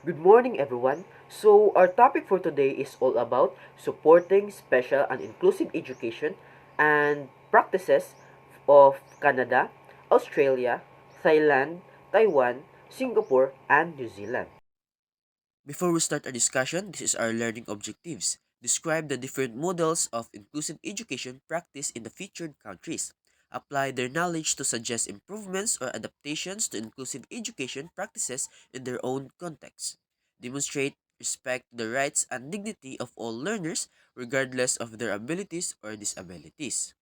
Good morning, everyone. So, our topic for today is all about supporting special and inclusive education and practices of Canada, Australia, Thailand, Taiwan, Singapore, and New Zealand. Before we start our discussion, this is our learning objectives. Describe the different models of inclusive education practiced in the featured countries. Apply their knowledge to suggest improvements or adaptations to inclusive education practices in their own context. Demonstrate respect the rights and dignity of all learners, regardless of their abilities or disabilities.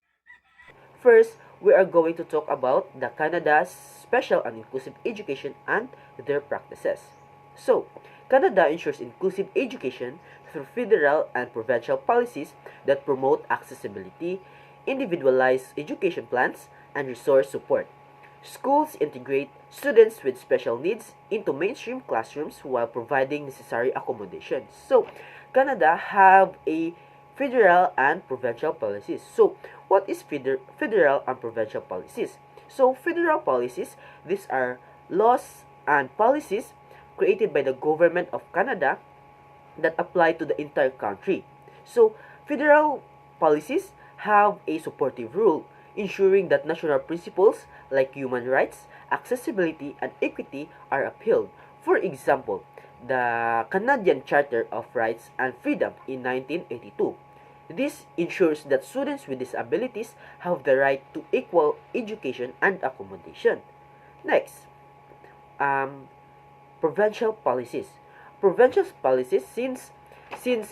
First, we are going to talk about the Canada's special and inclusive education and their practices. So, Canada ensures inclusive education through federal and provincial policies that promote accessibility, individualized education plans, and resource support. Schools integrate students with special needs into mainstream classrooms while providing necessary accommodations. So, Canada have a federal and provincial policies. So, what is federal and provincial policies? So, federal policies, these are laws and policies created by the government of Canada that apply to the entire country. So, federal policies have a supportive role, ensuring that national principles like human rights, accessibility, and equity are upheld. For example, the Canadian Charter of Rights and Freedom in 1982. This ensures that students with disabilities have the right to equal education and accommodation. Next, um, provincial policies. Provincial policies, since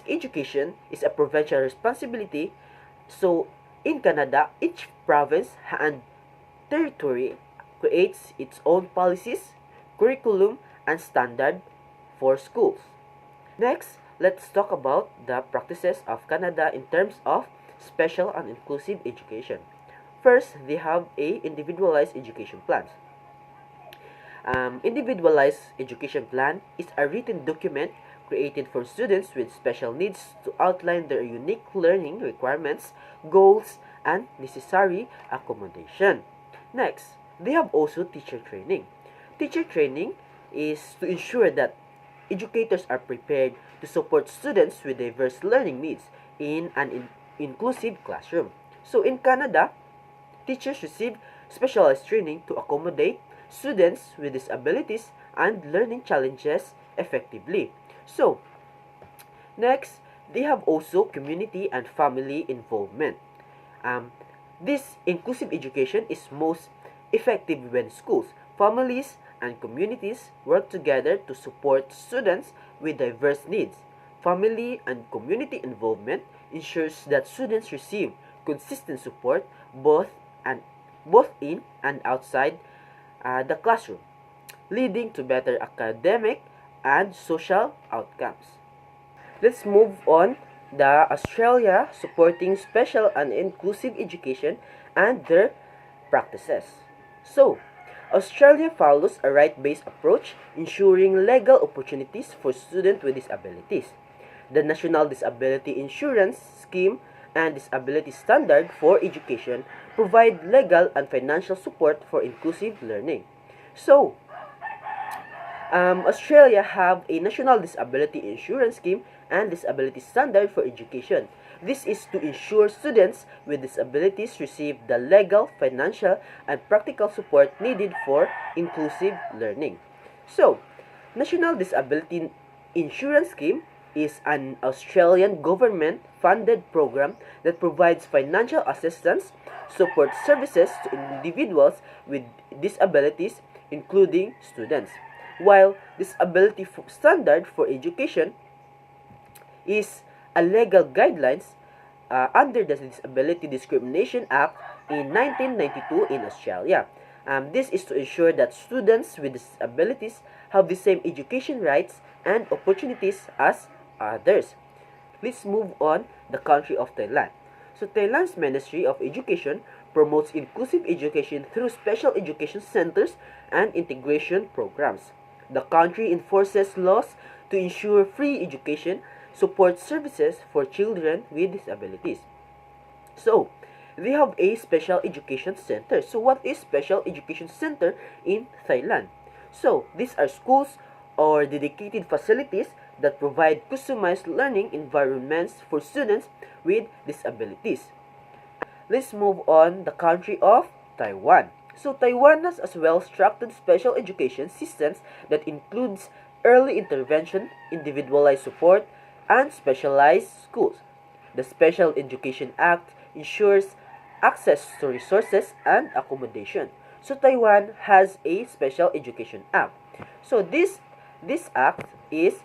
education is a provincial responsibility, so in Canada, each province and territory creates its own policies, curriculum, and standard for schools. Next, let's talk about the practices of Canada in terms of special and inclusive education. First, they have a individualized education plans. Individualized education plan is a written document created for students with special needs to outline their unique learning requirements, goals, and necessary accommodation. Next, they have also teacher training. Teacher training is to ensure that educators are prepared to support students with diverse learning needs in an inclusive classroom. So in Canada, teachers receive specialized training to accommodate students with disabilities and learning challenges effectively. So, next, they have also community and family involvement. Um, this inclusive education is most effective when schools, families, and communities work together to support students with diverse needs. Family and community involvement ensures that students receive consistent support both and both in and outside the classroom, leading to better academic and social outcomes. Let's move on the Australia supporting special and inclusive education and their practices. So, Australia follows a right-based approach, ensuring legal opportunities for students with disabilities. The National Disability Insurance Scheme and Disability Standard for Education provide legal and financial support for inclusive learning. So, Australia have a national disability insurance scheme and disability standard for education. This is to ensure students with disabilities receive the legal, financial, and practical support needed for inclusive learning. So, National Disability Insurance Scheme is an Australian government funded program that provides financial assistance, support services to individuals with disabilities, including students. While disability standard for education is a legal guidelines under the Disability Discrimination Act in 1992 in Australia. This is to ensure that students with disabilities have the same education rights and opportunities as others. Let's move on the country of Thailand. So Thailand's Ministry of Education promotes inclusive education through special education centers and integration programs. The country enforces laws to ensure free education, supports services for children with disabilities. So, they have a special education center. So, what is special education center in Thailand? So, these are schools or dedicated facilities that provide customized learning environments for students with disabilities. Let's move on the country of Taiwan. So Taiwan has as well structured special education systems that includes early intervention, individualized support, and specialized schools. The Special Education Act ensures access to resources and accommodation. So Taiwan has a Special Education Act. So this act is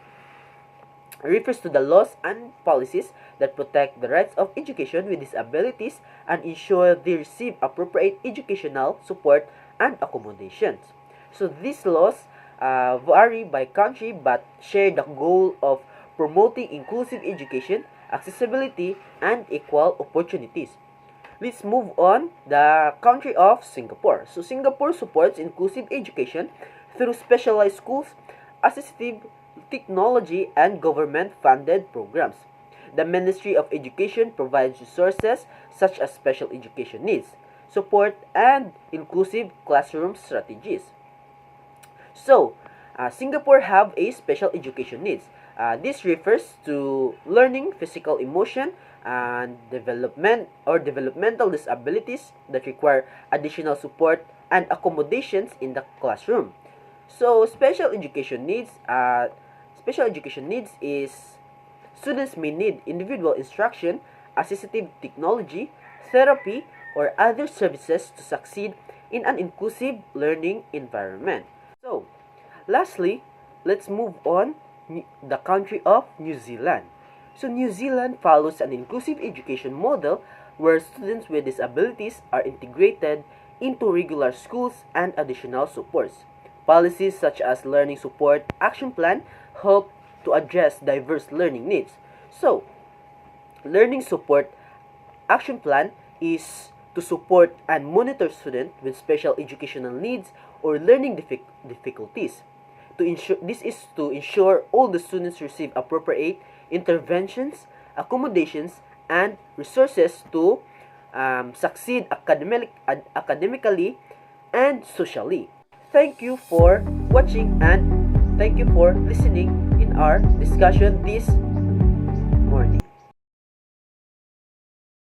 refers to the laws and policies that protect the rights of education with disabilities and ensure they receive appropriate educational support and accommodations. So these laws vary by country but share the goal of promoting inclusive education, accessibility, and equal opportunities. Let's move on the country of Singapore. So Singapore supports inclusive education through specialized schools, assistive technology, and government-funded programs. The Ministry of Education provides resources such as special education needs, support, and inclusive classroom strategies. So, Singapore have a special education needs. This refers to learning, physical, emotion, and developmental disabilities that require additional support and accommodations in the classroom. So, special education needs is students may need individual instruction, assistive technology, therapy, or other services to succeed in an inclusive learning environment. So, lastly, let's move on the country of New Zealand. So, New Zealand follows an inclusive education model where students with disabilities are integrated into regular schools and additional supports. Policies such as Learning Support Action Plan help to address diverse learning needs. So, Learning Support Action Plan is to support and monitor students with special educational needs or learning difficulties. This is to ensure all the students receive appropriate interventions, accommodations, and resources to succeed academically and socially. Thank you for watching and thank you for listening in our discussion this